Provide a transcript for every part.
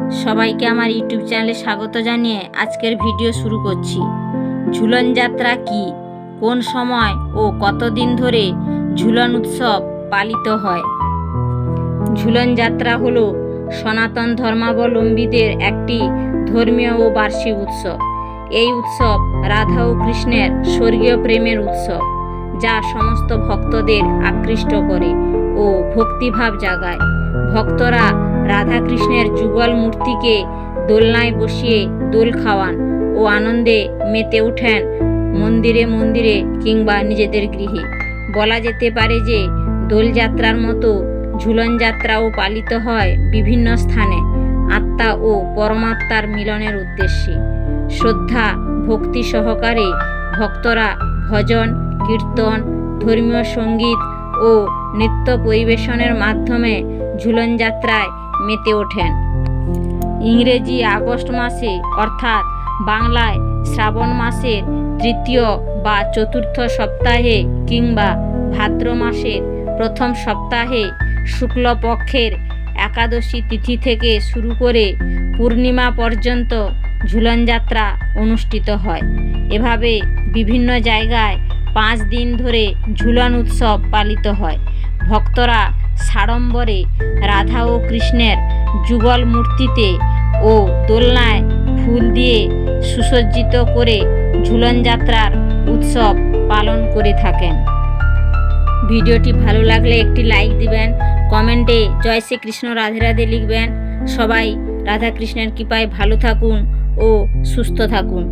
সবাইকে আমার ইউটিউব চ্যানেলে স্বাগত জানিয়ে আজকের ভিডিও শুরু করছি। ঝুলন যাত্রা কি, কোন সময় ও কতদিন ধরে ঝুলন উৎসব পালিত হয়? ঝুলন যাত্রা হলো সনাতন ধর্মাবলম্বীদের একটি ধর্মীয় ও বার্ষিক উৎসব। এই উৎসব রাধা ও কৃষ্ণের স্বর্গীয় প্রেমের উৎসব, যা সমস্ত ভক্তদের আকৃষ্ট করে ও ভক্তিভাব জাগায়। ভক্তরা রাধা কৃষ্ণের যুগল মূর্তিকে দোলনায় বসিয়ে দোল খাওয়ান ও আনন্দে মেতে ওঠেন মন্দিরে মন্দিরে কিংবা নিজেদের গৃহে। বলা যেতে পারে যে দোলযাত্রার মতো ঝুলন যাত্রাও পালিত হয় বিভিন্ন স্থানে আত্মা ও পরমাত্মার মিলনের উদ্দেশ্যে। শ্রদ্ধা ভক্তি সহকারে ভক্তরা ভজন কীর্তন, ধর্মীয় সঙ্গীত ও নৃত্য পরিবেশনের মাধ্যমে ঝুলন যাত্রায় মেতে ওঠেন। ইংরেজি আগস্ট মাসে অর্থাৎ বাংলায় শ্রাবণ মাসের তৃতীয় বা চতুর্থ সপ্তাহে কিংবা ভাদ্র মাসের প্রথম সপ্তাহে শুক্লপক্ষের একাদশী তিথি থেকে শুরু করে পূর্ণিমা পর্যন্ত ঝুলন যাত্রা অনুষ্ঠিত হয়। এভাবে বিভিন্ন জায়গায় 5 দিন ধরে ঝুলন উৎসব পালিত হয়। ভক্তরা সাড়ম্বরে রাধা ও কৃষ্ণের যুগল মূর্তিতে ও দোলনায় ফুল দিয়ে সুসজ্জিত করে ঝুলন যাত্রার উৎসব পালন করে থাকেন। ভিডিওটি ভালো লাগলে একটি লাইক দিবেন, কমেন্টে জয় শ্রী কৃষ্ণ রাধে রাধে লিখবেন। সবাই রাধা কৃষ্ণের কৃপায় ভালো থাকুন ও সুস্থ থাকুন।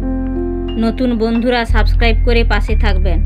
নতুন বন্ধুরা সাবস্ক্রাইব করে পাশে থাকবেন।